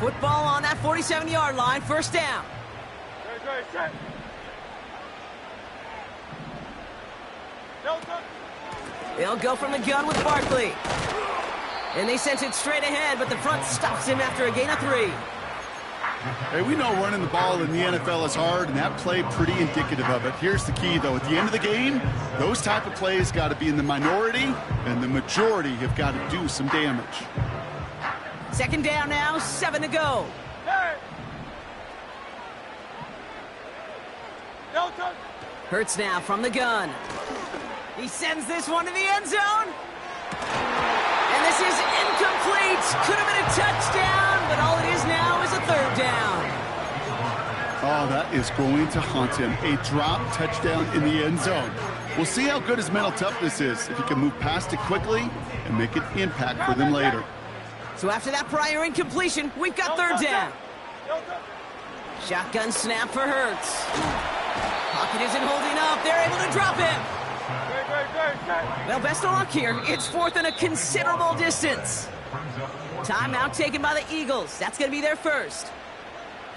Football on that 47-yard line, first down. They'll go from the gun with Barkley. And they sent it straight ahead, but the front stops him after a gain of 3. Hey, we know running the ball in the NFL is hard, and that play pretty indicative of it. Here's the key, though. At the end of the game, those type of plays got to be in the minority, and the majority have got to do some damage. Second down now, 7 to go. Hurts now from the gun. He sends this one to the end zone. And this is incomplete. Could have been a touchdown, but all it is now is a third down. Oh, that is going to haunt him. A drop touchdown in the end zone. We'll see how good his mental toughness is, if he can move past it quickly and make an impact for them later. So after that prior incompletion, we've got third down. Shotgun snap for Hurts. Pocket isn't holding up. They're able to drop him. Well, best of luck here. It's fourth and a considerable distance. Timeout taken by the Eagles. That's going to be their first.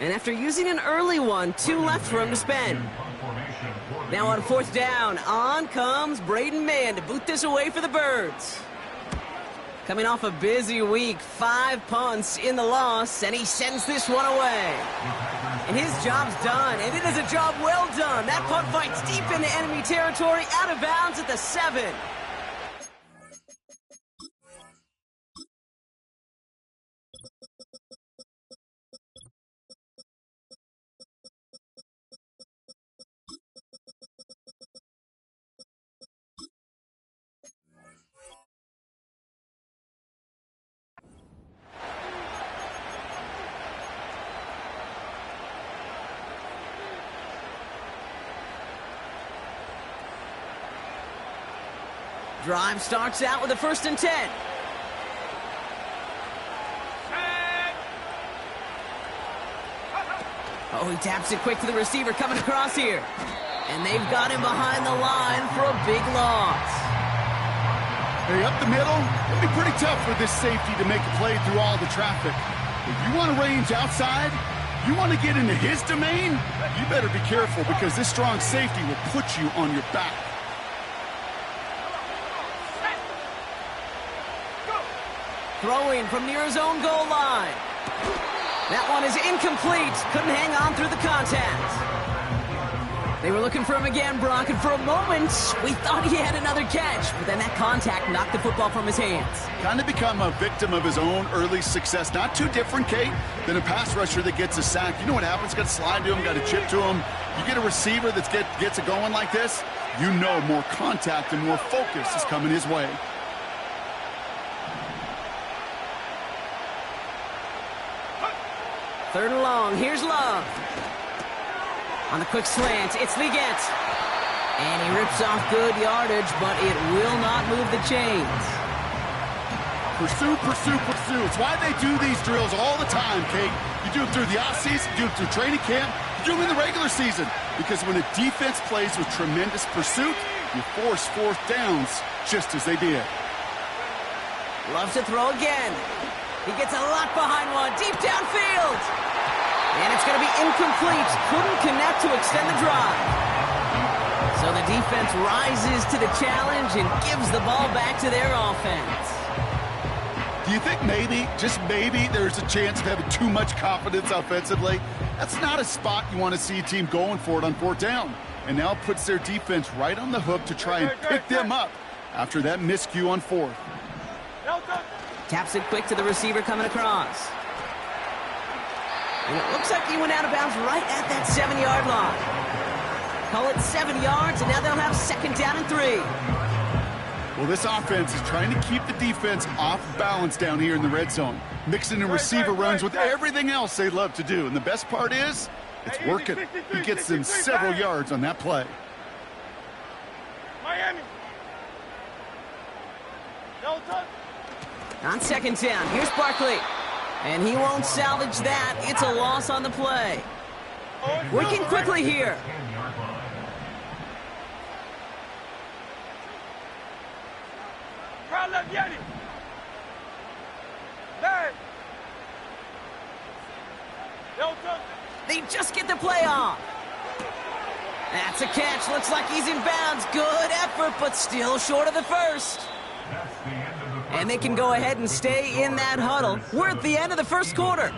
And after using an early one, 2 left for him to spend. Now on fourth down, on comes Braden Mann to boot this away for the Birds. Coming off a busy week, 5 punts in the loss, and he sends this one away. And his job's done, and it is a job well done. That punt fights deep into enemy territory, out of bounds at the 7. Drive starts out with a 1st and 10. Oh, he taps it quick to the receiver coming across here. And they've got him behind the line for a big loss. Hey, up the middle, it'll be pretty tough for this safety to make a play through all the traffic. If you want to range outside, you want to get into his domain, you better be careful because this strong safety will put you on your back. Throwing from near his own goal line. That one is incomplete. Couldn't hang on through the contact. They were looking for him again, Brock, and for a moment, we thought he had another catch. But then that contact knocked the football from his hands. Kind of become a victim of his own early success. Not too different, Kate, than a pass rusher that gets a sack. You know what happens? Got to slide to him, got to chip to him. You get a receiver that gets it going like this, you know more contact and more focus is coming his way. Third and long. Here's Love. On the quick slant, it's Liggett. And he rips off good yardage, but it will not move the chains. Pursue, pursue, pursue. It's why they do these drills all the time, Kate. You do them through the offseason, you do them through training camp, you do them in the regular season. Because when a defense plays with tremendous pursuit, you force 4th downs just as they did. Loves to throw again. He gets a lot behind one, deep downfield. And it's going to be incomplete. Couldn't connect to extend the drive. So the defense rises to the challenge and gives the ball back to their offense. Do you think maybe, just maybe, there's a chance of having too much confidence offensively? That's not a spot you want to see a team going for it on 4th down. And now it puts their defense right on the hook to try and pick them up after that miscue on 4th. Taps it quick to the receiver coming across. And it looks like he went out of bounds right at that 7-yard line. Call it 7 yards, and now they'll have 2nd down and 3. Well, this offense is trying to keep the defense off balance down here in the red zone, mixing in receiver runs with everything else they love to do. And the best part is, it's working. He gets them several yards on that play. Miami. On 2nd down, here's Barkley. And he won't salvage that. It's a loss on the play. Working quickly here. They just get the play off. That's a catch. Looks like he's in bounds. Good effort, but still short of the first. And they can go ahead and stay in that huddle. We're at the end of the first quarter.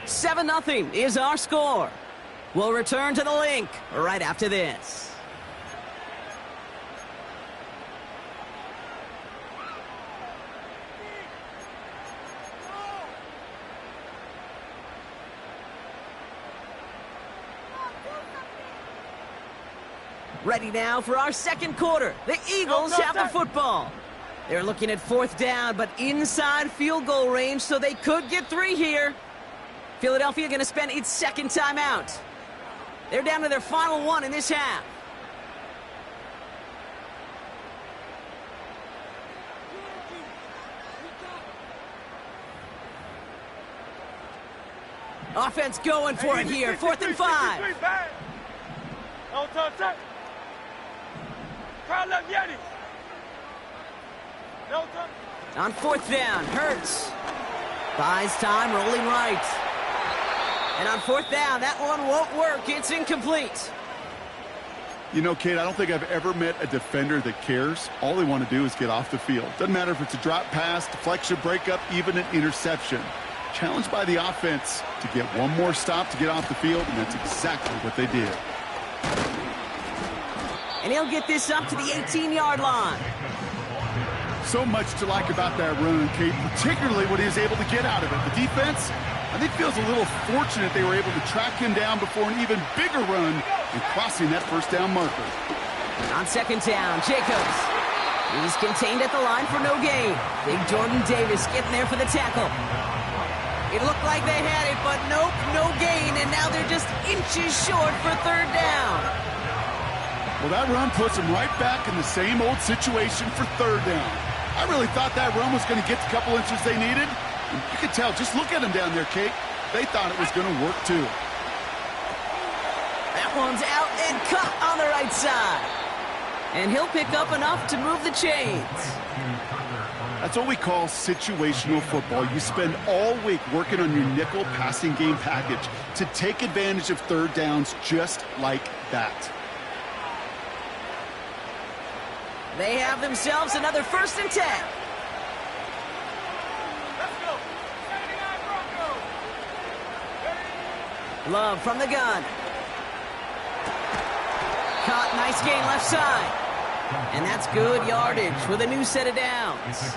7-0 is our score. We'll return to the link right after this. Ready now for our second quarter. The Eagles have the football. They're looking at 4th down, but inside field goal range, so they could get 3 here. Philadelphia going to spend its second timeout. They're down to their final 1 in this half. Offense going for it here. 4th and 5. On 4th down, Hurts buys time, rolling right. And on 4th down, that one won't work. It's incomplete. You know, Kate, I don't think I've ever met a defender that cares. All they want to do is get off the field. Doesn't matter if it's a drop pass, deflection, breakup, even an interception. Challenged by the offense to get one more stop to get off the field, and that's exactly what they did. And he'll get this up to the 18-yard line. So much to like about that run, Kate, particularly what he was able to get out of it. The defense, I think, feels a little fortunate they were able to track him down before an even bigger run and crossing that 1st down marker. On 2nd down, Jacobs. He's contained at the line for no gain. Big Jordan Davis getting there for the tackle. It looked like they had it, but nope, no gain, and now they're just inches short for 3rd down. Well, that run puts them right back in the same old situation for 3rd down. I really thought that run was going to get the couple inches they needed. And you could tell, just look at them down there, Kate. They thought it was going to work, too. That one's out and cut on the right side. And he'll pick up enough to move the chains. That's what we call situational football. You spend all week working on your nickel passing game package to take advantage of 3rd downs just like that. They have themselves another 1st and 10. Love from the gun. Caught, nice gain left side. And that's good yardage with a new set of downs.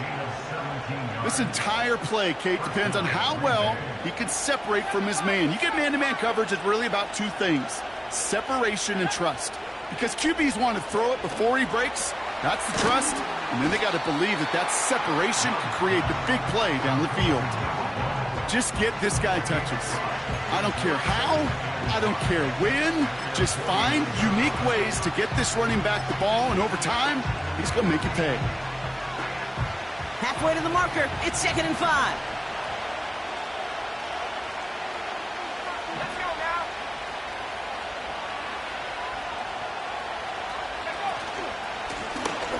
This entire play, Kate, depends on how well he can separate from his man. You get man-to-man coverage, it's really about 2 things: separation and trust. Because QBs want to throw it before he breaks. That's the trust, and then they got to believe that that separation can create the big play down the field. Just get this guy touches. I don't care how, I don't care when, just find unique ways to get this running back the ball, and over time, he's going to make it pay. Halfway to the marker, it's 2nd and 5.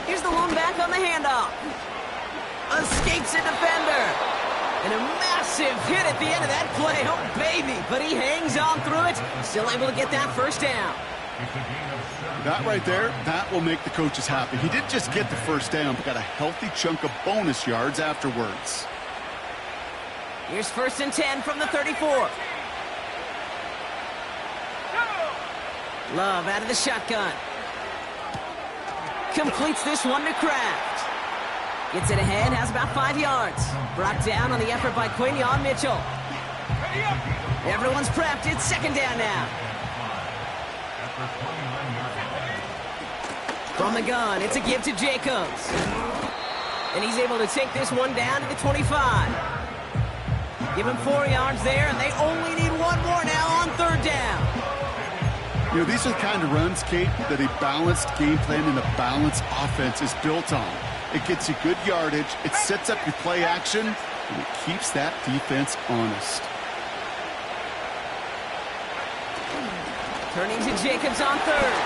Here's the one back on the handoff. Escapes a defender. And a massive hit at the end of that play. Oh, baby. But he hangs on through it. Still able to get that 1st down. That right there, that will make the coaches happy. He didn't just get the 1st down, but got a healthy chunk of bonus yards afterwards. Here's 1st and 10 from the 34. Love out of the shotgun. Completes this one to Kraft. Gets it ahead, has about 5 yards. Brought down on the effort by Quinion Mitchell. Everyone's prepped. It's 2nd down now. From the gun, it's a give to Jacobs. And he's able to take this one down to the 25. Give him 4 yards there, and they only need 1 more now on 3rd down. You know, these are the kind of runs, Kate, that a balanced game plan and a balanced offense is built on. It gets you good yardage, it sets up your play action, and it keeps that defense honest. Turning to Jacobs on 3rd.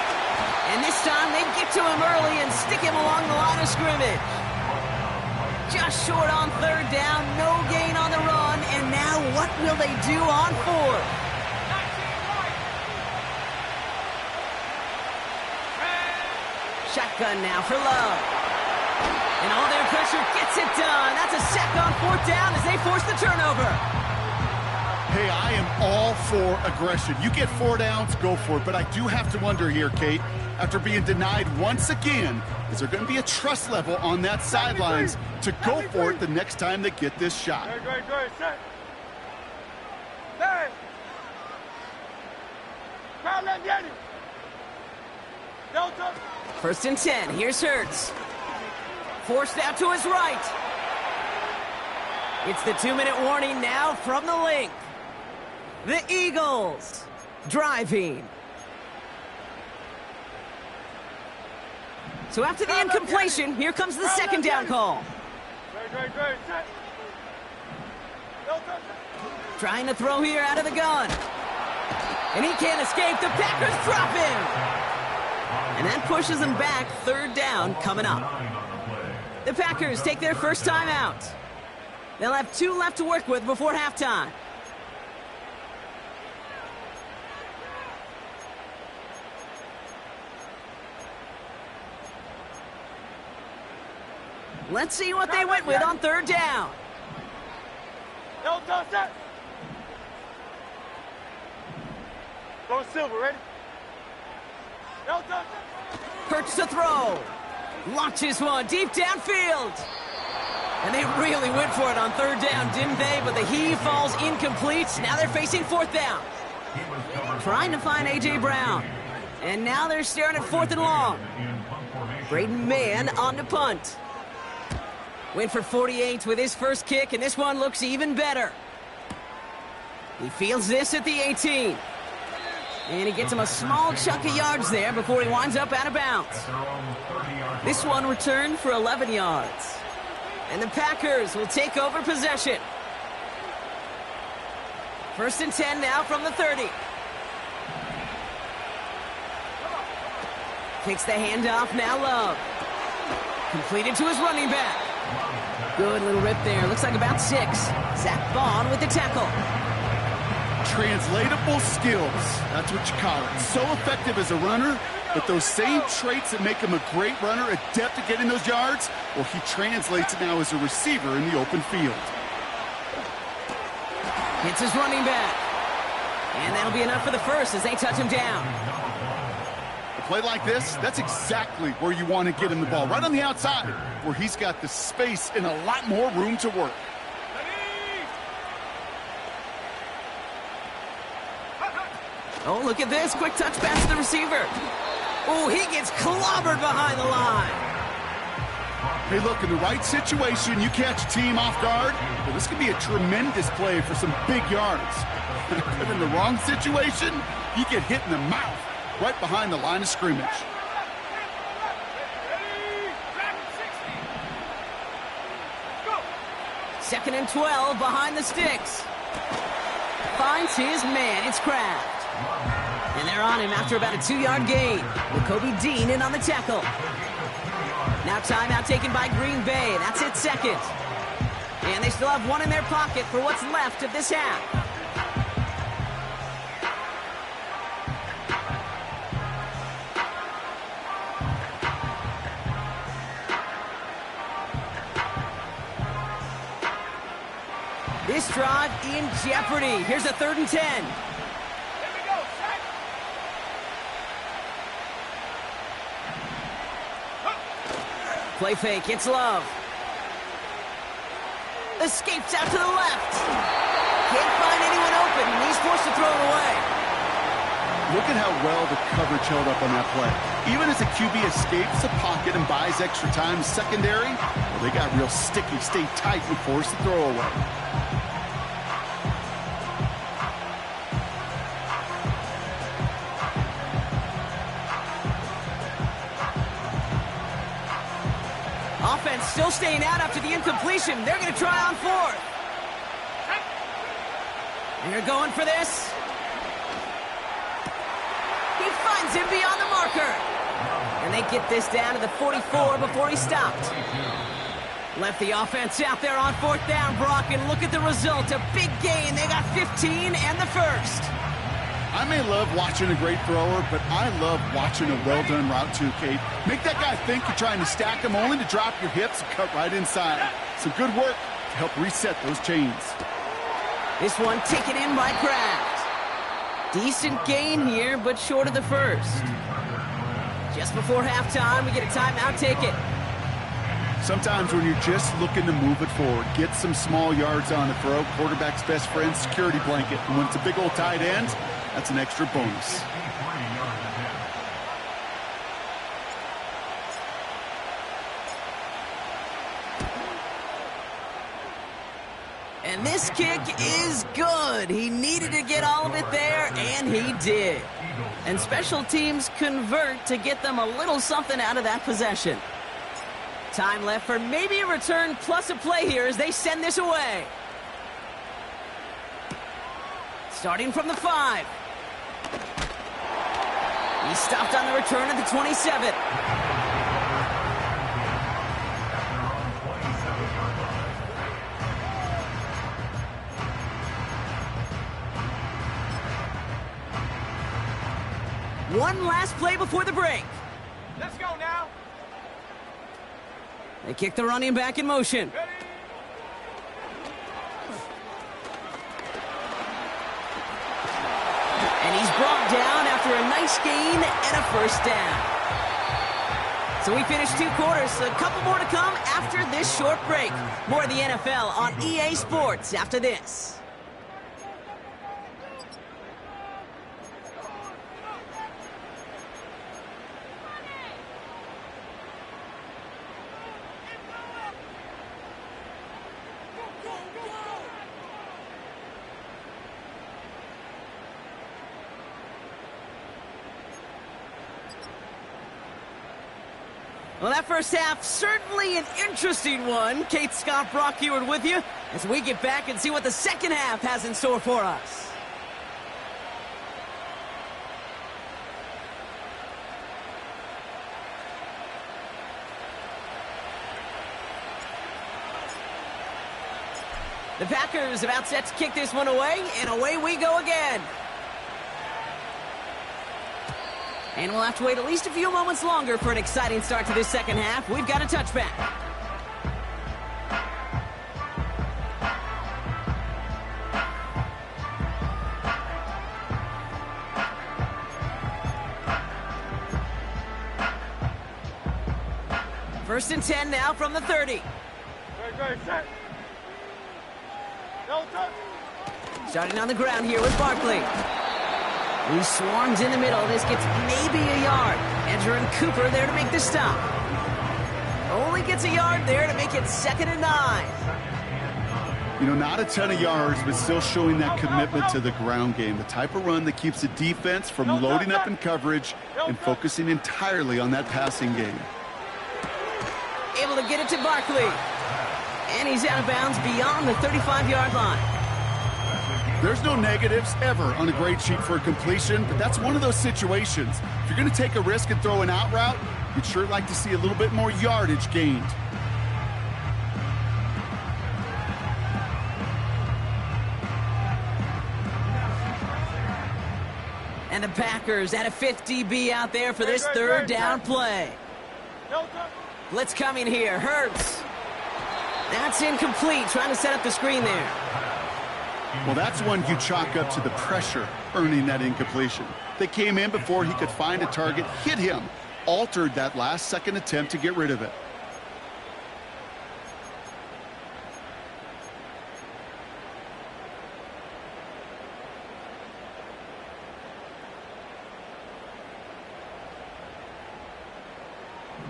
And this time they get to him early and stick him along the line of scrimmage. Just short on 3rd down, no gain on the run, and now what will they do on 4th? shotgun now for Love. And all their pressure gets it done. That's a sack on 4th down as they force the turnover. Hey, I am all for aggression. You get 4 downs, go for it. But I do have to wonder here, Kate, after being denied once again, is there going to be a trust level on that sidelines to go for it the next time they get this shot? First and 10. Here's Hurts. Forced out to his right. It's the 2-minute warning now from the link. The Eagles driving. So after the incompletion, here comes the 2nd down call. Trying to throw here out of the gun. And he can't escape. The Packers drop him. And that pushes them back. 3rd down coming up. The Packers take their first time out. They'll have 2 left to work with before halftime. Let's see what they went with on 3rd down. Go Silver, ready? Hurts to throw. Launches one deep downfield. And they really went for it on 3rd down, didn't they? But the heave falls incomplete. Now they're facing 4th down. Trying to find A.J. Brown. And now they're staring at 4th and long. Braden Mann on to punt. Went for 48 with his first kick, and this one looks even better. He fields this at the 18. And he gets him a small chunk of yards there before he winds up out of bounds. This one returned for 11 yards. And the Packers will take over possession. First and 10 now from the 30. Takes the handoff, now Love. Completed to his running back. Good little rip there. Looks like about 6. Zach Bond with the tackle. Translatable skills. That's what you call it. So effective as a runner, but those same traits that make him a great runner, adept at getting those yards, well, he translates it now as a receiver in the open field. Hits his running back. And that'll be enough for the first as they touch him down. A play like this, that's exactly where you want to get him the ball. Right on the outside, where he's got the space and a lot more room to work. Oh, look at this. Quick touch pass to the receiver. Oh, he gets clobbered behind the line. Hey, look, in the right situation, you catch a team off guard. Well, this could be a tremendous play for some big yards. But in the wrong situation, you get hit in the mouth right behind the line of scrimmage. Second and 12 behind the sticks. Finds his man. It's Kraft. And they're on him after about a 2-yard gain. With Kobe Dean in on the tackle. Now timeout taken by Green Bay. That's it, 2nd. And they still have 1 in their pocket for what's left of this half. This drive in jeopardy. Here's a 3rd and 10. Play fake, it's Love. Escapes out to the left. Can't find anyone open, and he's forced to throw it away. Look at how well the coverage held up on that play. Even as the QB escapes the pocket and buys extra time in secondary, well, they got real sticky, stayed tight, and forced the throw away. Offense still staying out after the incompletion. They're going to try on 4th. They're going for this. He finds him beyond the marker. And they get this down to the 44 before he stopped. Left the offense out there on 4th down, Brock, and look at the result. A big gain. They got 15 and the first. I may love watching a great thrower, but I love watching a well-done route too, Kate. Make that guy think you're trying to stack him only to drop your hips and cut right inside. Some good work to help reset those chains. This one taken in by Kraft. Decent gain here, but short of the first. Just before halftime, we get a timeout ticket. Sometimes when you're just looking to move it forward, get some small yards on the throw, quarterback's best friend, security blanket. And when it's a big old tight end, that's an extra bonus. And this kick is good. He needed to get all of it there, and he did. And special teams convert to get them a little something out of that possession. Time left for maybe a return plus a play here as they send this away. Starting from the 5. He stopped on the return at the 27. One last play before the break. Let's go now. They kick the running back in motion. Ready? And he's brought down after a nice gain and a first down. So we finished 2 quarters. A couple more to come after this short break. More of the NFL on EA Sports after this. Well, that first half, certainly an interesting one. Kate Scott Brock here with you as we get back and see what the second half has in store for us. The Packers about set to kick this one away, and away we go again. And we'll have to wait at least a few moments longer for an exciting start to this second half. We've got a touchback. First and 10 now from the 30. Set. No touch. Starting on the ground here with Barkley. He swarms in the middle. This gets maybe a yard. Edgerrin Cooper there to make the stop. Only gets a yard there to make it 2nd and 9. You know, not a ton of yards, but still showing that commitment to the ground game. The type of run that keeps the defense from loading up in coverage and focusing entirely on that passing game. Able to get it to Barkley. And he's out of bounds beyond the 35-yard line. There's no negatives ever on a grade sheet for a completion, but that's one of those situations. If you're going to take a risk and throw an out route, you'd sure like to see a little bit more yardage gained. And the Packers at a 5th DB out there for this 3rd down play. Blitz coming here. Hurts. That's incomplete. Trying to set up the screen there. Well, that's one you chalk up to the pressure earning that incompletion. They came in before he could find a target, hit him, altered that last-second attempt to get rid of it.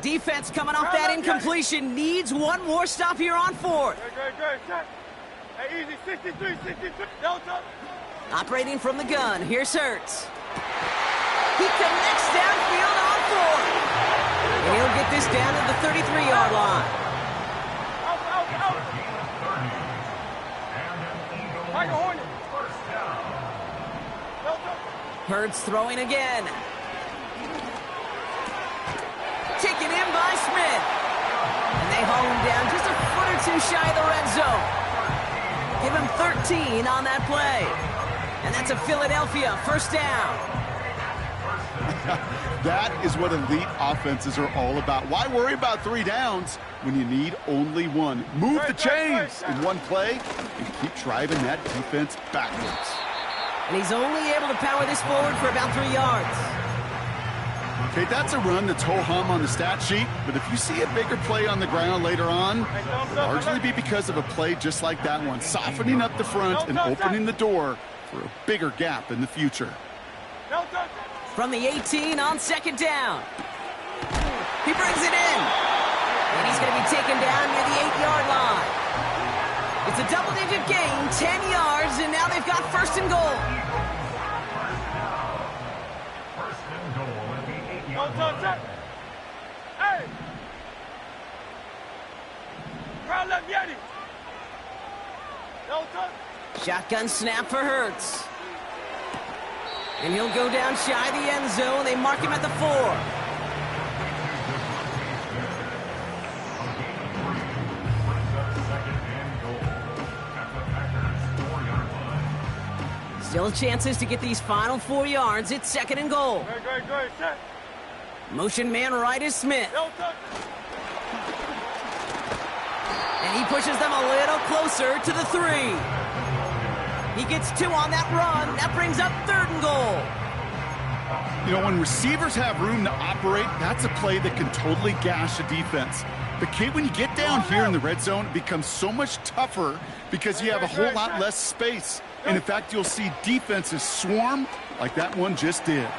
Defense coming off that incompletion needs one more stop here on 4th. Set. Hey, easy. 63. No touch. Operating from the gun. Here's Hurts. He connects downfield on 4th. And he'll get this down to the 33-yard line. Out. Tiger Hornet. No touch. Hurts throwing again. Taken in by Smith. And they haul him down just a foot or 2 shy of the red zone. Give him 13 on that play. And That's a Philadelphia first down. That is what elite offenses are all about. Why worry about 3 downs when you need only 1? Move the chains in one play and keep driving that defense backwards. And he's only able to power this forward for about 3 yards. Okay, that's a run that's ho-hum on the stat sheet, but if you see a bigger play on the ground later on, it'll largely be because of a play just like that one, softening up the front and opening the door for a bigger gap in the future. From the 18 on second down. He brings it in. And he's going to be taken down near the 8-yard line. It's a double-digit gain, 10 yards, and now they've got first and goal. Hey! Crowd left Yeti! No touch! Shotgun snap for Hurts. And he'll go down shy of the end zone. They mark him at the 4. Still chances to get these final 4 yards. It's second and goal. Go, set. Motion man right is Smith. No touch! And he pushes them a little closer to the 3. He gets 2 on that run. That brings up third and goal. You know, when receivers have room to operate, that's a play that can totally gash a defense. But, Kate, when you get down here in the red zone, it becomes so much tougher because you have a whole lot less space. And, in fact, you'll see defenses swarm like that one just did.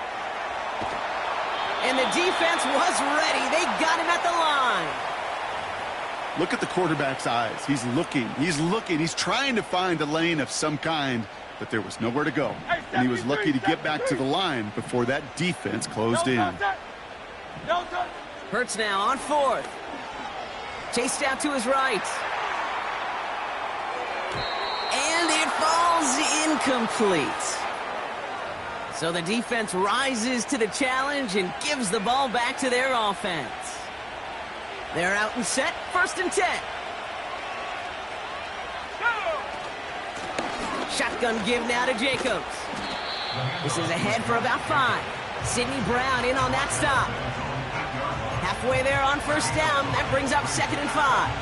And the defense was ready. They got him at the line. Look at the quarterback's eyes. He's looking. He's trying to find a lane of some kind, but there was nowhere to go. And he was lucky to get back to the line before that defense closed in. Hurts now on 4th. Chased out to his right. And it falls incomplete. So the defense rises to the challenge and gives the ball back to their offense. They're out and set, first and 10. Shotgun give now to Jacobs. This is ahead for about 5. Sidney Brown in on that stop. Halfway there on first down. That brings up second and 5.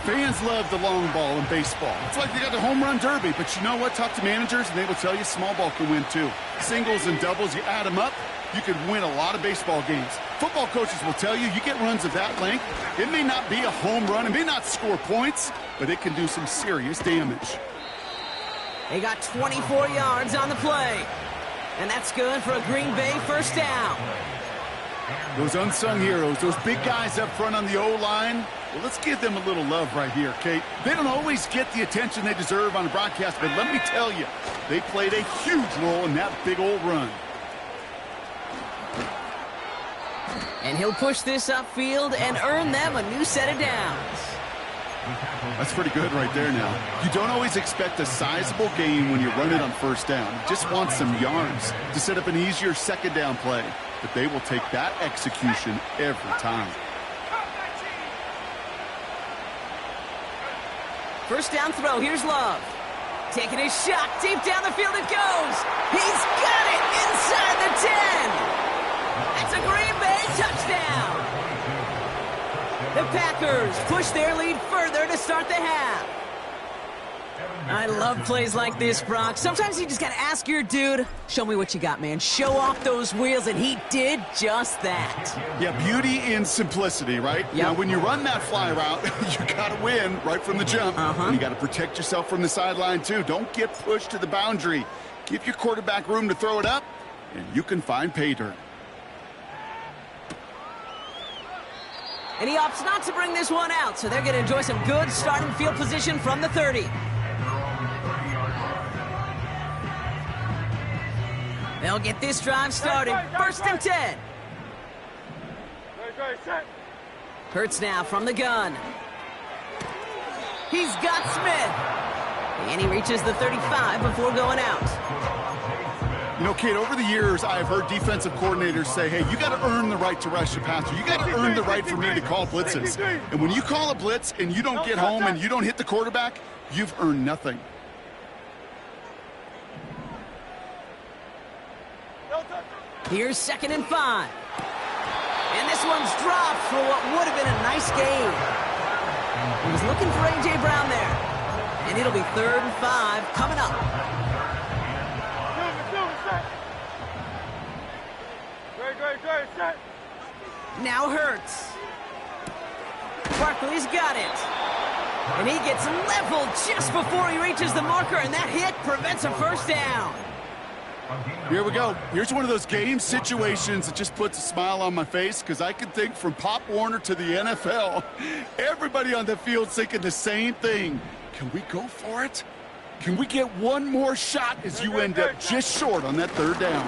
Fans love the long ball in baseball. It's like they got the home run derby, but you know what? Talk to managers, and they will tell you small ball can win too. Singles and doubles, you add them up, you could win a lot of baseball games. Football coaches will tell you, you get runs of that length, it may not be a home run, it may not score points, but it can do some serious damage. They got 24 yards on the play, and that's good for a Green Bay first down. Those unsung heroes, those big guys up front on the O-line, well, let's give them a little love right here, Kate. They don't always get the attention they deserve on the broadcast, but let me tell you, they played a huge role in that big old run. And he'll push this upfield and earn them a new set of downs. That's pretty good right there now. You don't always expect a sizable gain when you run it on first down. You just want some yards to set up an easier second down play. But they will take that execution every time. First down throw, here's Love. Taking his shot, deep down the field it goes. He's got it inside the 10. That's a Green Bay touchdown. The Packers push their lead further to start the half. I love plays like this, Brock. Sometimes you just got to ask your dude, show me what you got, man. Show off those wheels, and he did just that. Yeah, beauty in simplicity, right? Yep. Now, when you run that fly route, you got to win right from the jump. And you got to protect yourself from the sideline, too. Don't get pushed to the boundary. Give your quarterback room to throw it up, and you can find pay dirt. And he opts not to bring this one out, so they're going to enjoy some good starting field position from the 30. They'll get this drive started. First and 10. Hurts now from the gun. He's got Smith. And he reaches the 35 before going out. You know, Kate, over the years, I've heard defensive coordinators say, hey, you got to earn the right to rush the passer. You got to earn the right for me to call blitzes. And when you call a blitz and you don't get home and you don't hit the quarterback, you've earned nothing. Here's 2nd and 5. And this one's dropped for what would have been a nice gain. He was looking for A.J. Brown there. And it'll be 3rd and 5 coming up. Now Hurts. Barkley's got it. And he gets leveled just before he reaches the marker, and that hit prevents a first down. Here we go. Here's one of those game situations that just puts a smile on my face, because I can think from Pop Warner to the NFL, everybody on the field's thinking the same thing. Can we go for it? Can we get one more shot as you end up just short on that 3rd down?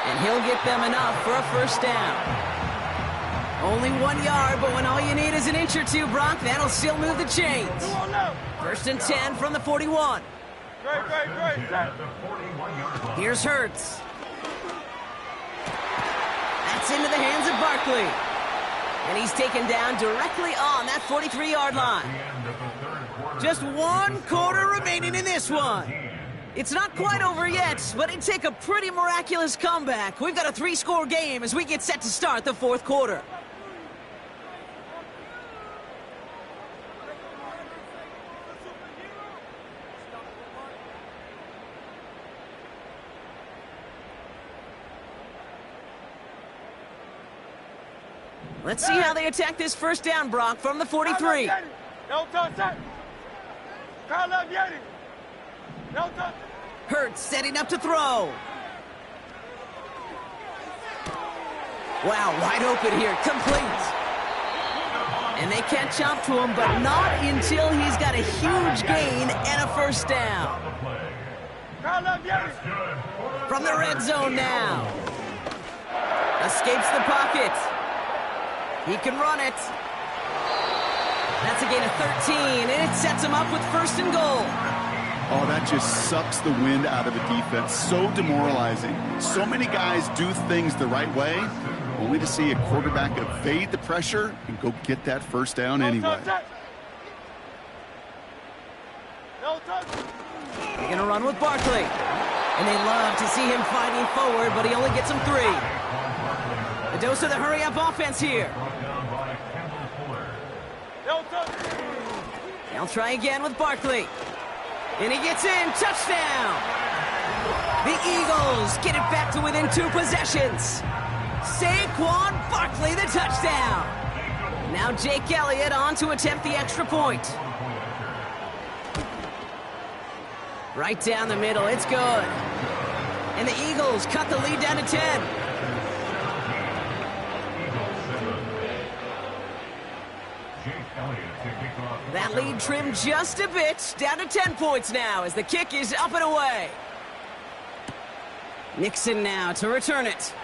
And he'll get them enough for a first down. Only 1 yard, but when all you need is an inch or two, Brock, that'll still move the chains. 1st and 10 from the 41. Here's Hurts. That's into the hands of Barkley. And he's taken down directly on that 43-yard line. Just 1 quarter remaining in this one. It's not quite over yet, but it'd take a pretty miraculous comeback. We've got a 3-score game as we get set to start the 4th quarter. Let's see how they attack this first down, Brock, from the 43. Hurts setting up to throw. Wow, wide open here, complete. And they catch up to him, but not until he's got a huge gain and a first down. From the red zone now. Escapes the pocket. He can run it. That's a gain of 13, and it sets him up with 1st and goal. Oh, that just sucks the wind out of a defense. So demoralizing. So many guys do things the right way, only to see a quarterback evade the pressure and go get that first down anyway. They're going to run with Barkley. And they love to see him fighting forward, but he only gets him 3. A dose of the hurry-up offense here. They'll try again with Barkley. And he gets in. Touchdown! The Eagles get it back to within 2 possessions. Saquon Barkley, the touchdown. Now Jake Elliott on to attempt the extra point. Right down the middle. It's good. And the Eagles cut the lead down to 10. That lead trimmed just a bit, down to 10 points now as the kick is up and away. Nixon now to return it.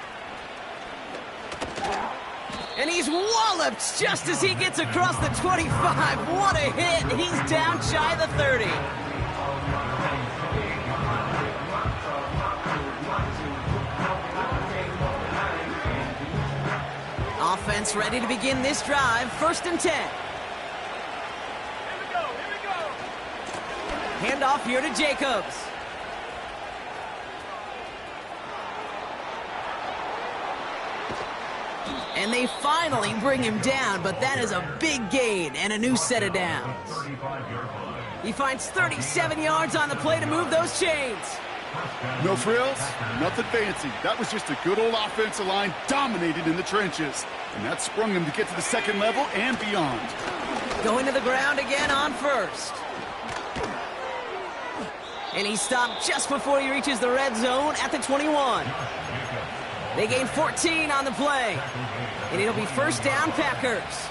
And he's walloped just as he gets across the 25. What a hit. He's down shy of the 30. Offense ready to begin this drive. 1st and 10. Handoff here to Jacobs. And they finally bring him down, but that is a big gain and a new set of downs. He finds 37 yards on the play to move those chains. No frills, nothing fancy. That was just a good old offensive line dominated in the trenches. And that sprung him to get to the 2nd level and beyond. Going to the ground again on 1st. And he stopped just before he reaches the red zone at the 21. They gain 14 on the play. And it'll be 1st down, Packers.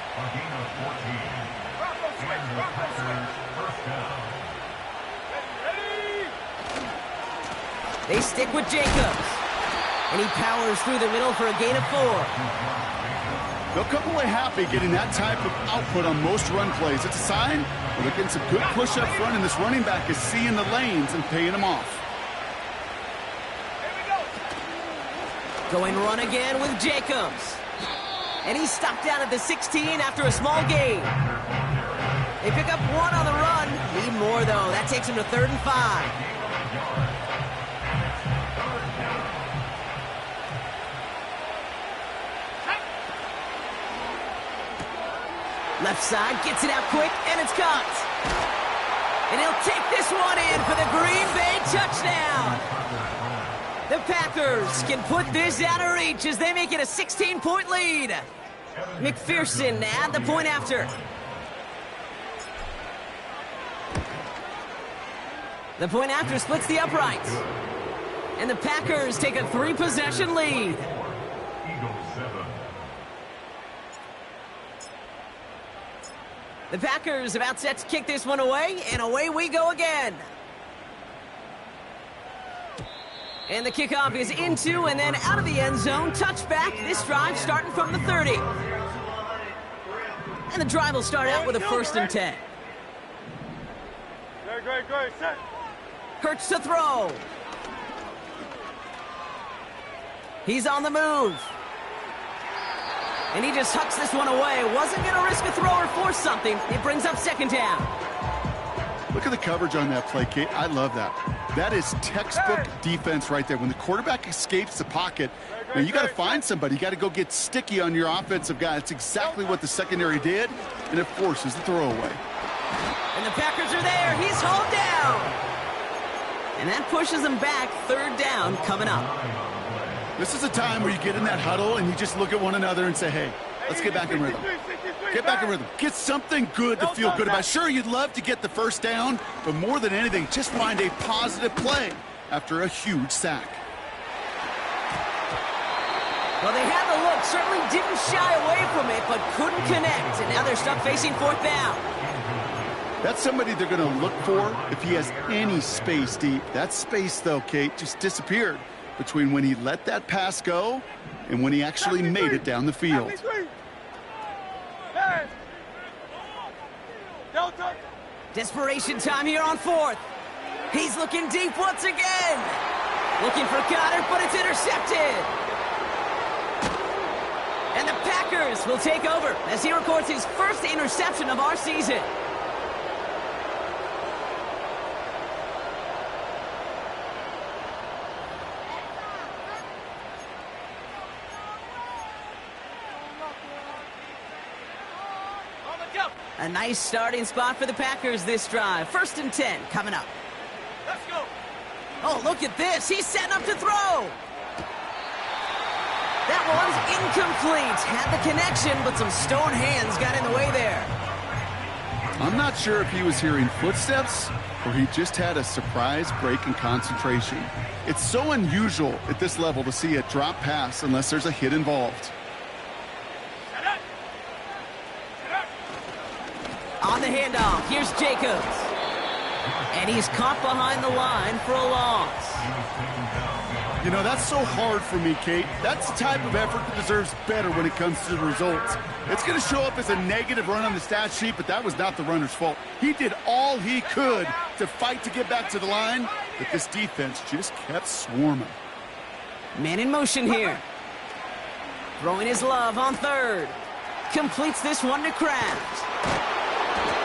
They stick with Jacobs. And he powers through the middle for a gain of 4. They'll come away happy getting that type of output on most run plays. It's a sign where they're getting some good push up front, and this running back is seeing the lanes and paying them off. Going run again with Jacobs. And he's stopped down at the 16 after a small gain. They pick up 1 on the run. Need more, though. That takes him to 3rd and 5. Left side, gets it out quick, and it's caught. And he'll take this one in for the Green Bay touchdown. The Packers can put this out of reach as they make it a 16-point lead. McPherson at the point after. The point after splits the uprights. And the Packers take a 3-possession lead. The Packers about set to kick this one away, and away we go again. And the kickoff is into and then out of the end zone. Touchback, this drive starting from the 30. And the drive will start out with a 1st and 10. Go, set. Hurts to throw. He's on the move. And he just hucks this one away. Wasn't going to risk a throw or force something. It brings up 2nd down. Look at the coverage on that play, Kate. I love that. That is textbook defense right there. When the quarterback escapes the pocket, now you got to find somebody. You got to go get sticky on your offensive guy. That's exactly what the secondary did, and it forces the throwaway. And the Packers are there. He's hauled down. And that pushes them back. 3rd down coming up. This is a time where you get in that huddle and you just look at one another and say, hey, let's get back in rhythm. Get back in rhythm. Get something good to feel good about. Sure, you'd love to get the 1st down, but more than anything, just find a positive play after a huge sack. Well, they had the look. Certainly didn't shy away from it, but couldn't connect. And now they're stuck facing 4th down. That's somebody they're going to look for if he has any space deep. That space, though, Kate, just disappeared between when he let that pass go and when he actually made it down the field. Desperation time here on 4th. He's looking deep once again. Looking for Goddard, but it's intercepted. And the Packers will take over as he records his 1st interception of our season. A nice starting spot for the Packers this drive. 1st and 10 coming up. Let's go. Oh, look at this. He's setting up to throw. That one's incomplete. Had the connection, but some stone hands got in the way there. I'm not sure if he was hearing footsteps or he just had a surprise break in concentration. It's so unusual at this level to see a drop pass unless there's a hit involved. On the handoff, here's Jacobs. And he's caught behind the line for a loss. You know, that's so hard for me, Kate. That's the type of effort that deserves better when it comes to the results. It's going to show up as a negative run on the stat sheet, but that was not the runner's fault. He did all he could to fight to get back to the line, but this defense just kept swarming. Man in motion here. Throwing his love on 3rd. Completes this one to Kraft.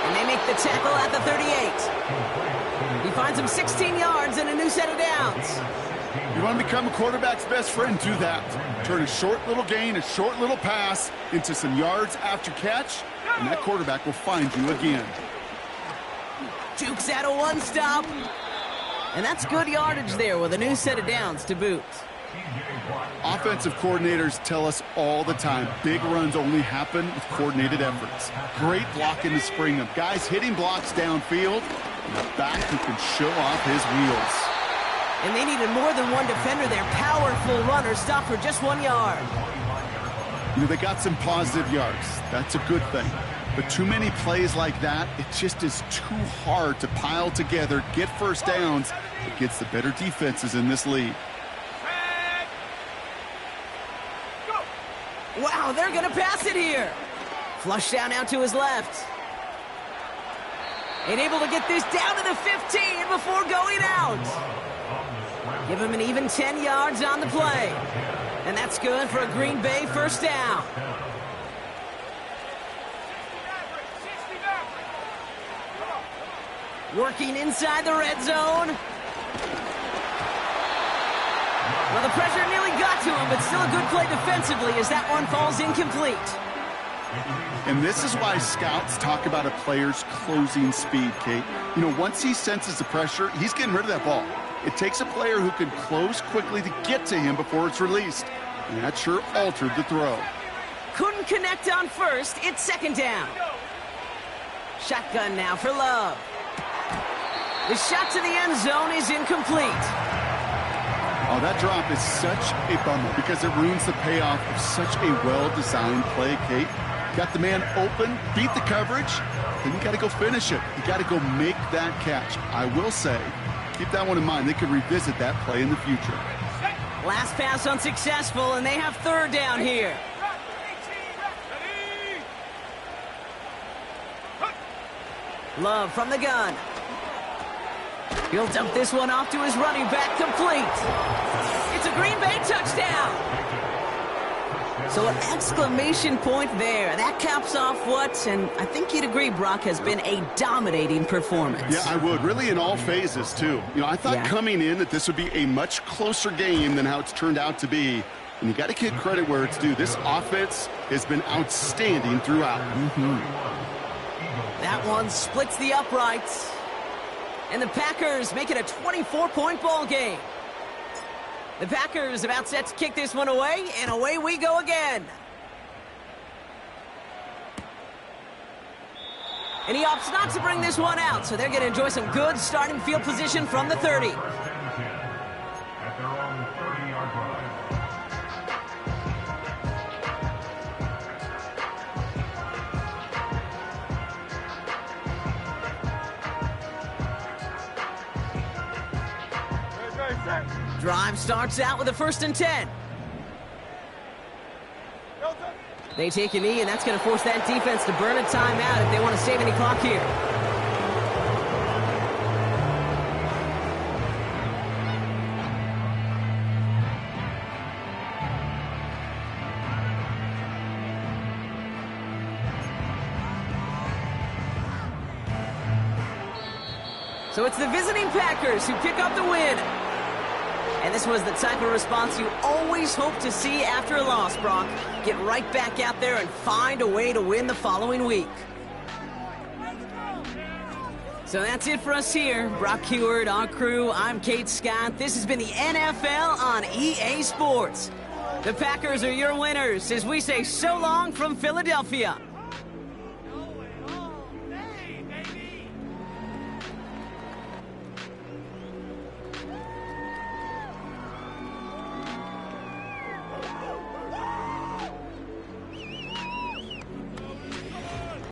And they make the tackle at the 38. He finds him 16 yards and a new set of downs. You want to become a quarterback's best friend, do that. Turn a short little gain, a short little pass into some yards after catch, and that quarterback will find you again. Jukes out a 1-stop. And that's good yardage there with a new set of downs to boot. Offensive coordinators tell us all the time, big runs only happen with coordinated efforts. Great blocking to spring them. Guys hitting blocks downfield, and a back who can show off his wheels. And they needed more than one defender there. Powerful runner stopped for just 1 yard. You know, they got some positive yards. That's a good thing. But too many plays like that, it just is too hard to pile together, get 1st downs against the better defenses in this league. Wow, they're going to pass it here. Flush down out to his left. And able to get this down to the 15 before going out. Give him an even 10 yards on the play. And that's good for a Green Bay 1st down. Working inside the red zone. Well, the pressure nearly got to him, but still a good play defensively as that one falls incomplete. And this is why scouts talk about a player's closing speed, Kate. You know, once he senses the pressure, he's getting rid of that ball. It takes a player who can close quickly to get to him before it's released. And that sure altered the throw. Couldn't connect on first. It's second down. Shotgun now for Love. The shot to the end zone is incomplete. Oh, that drop is such a bummer because it ruins the payoff of such a well-designed play, Kate. Got the man open, beat the coverage, then you got to go finish it. You got to go make that catch. I will say, keep that one in mind. They could revisit that play in the future. Last pass unsuccessful, and they have third down here. Love from the gun. He'll dump this one off to his running back, complete. It's a Green Bay touchdown. So an exclamation point there. That caps off what, and I think you'd agree, Brock, has been a dominating performance. Yeah, I would. Really in all phases, too. You know, I thought coming in that this would be a much closer game than how it's turned out to be. And you got to give credit where it's due. This offense has been outstanding throughout. That one splits the uprights. And the Packers make it a 24-point ball game. The Packers about set to kick this one away, and away we go again. And he opts not to bring this one out, so they're going to enjoy some good starting field position from the 30. At their own 30-yard line. Drive starts out with a 1st and 10. They take a knee, and that's going to force that defense to burn a timeout if they want to save any clock here. So it's the visiting Packers who pick up the win. And this was the type of response you always hope to see after a loss, Brock. Get right back out there and find a way to win the following week. So that's it for us here. Brock Huard, our crew, I'm Kate Scott. This has been the NFL on EA Sports. The Packers are your winners as we say so long from Philadelphia.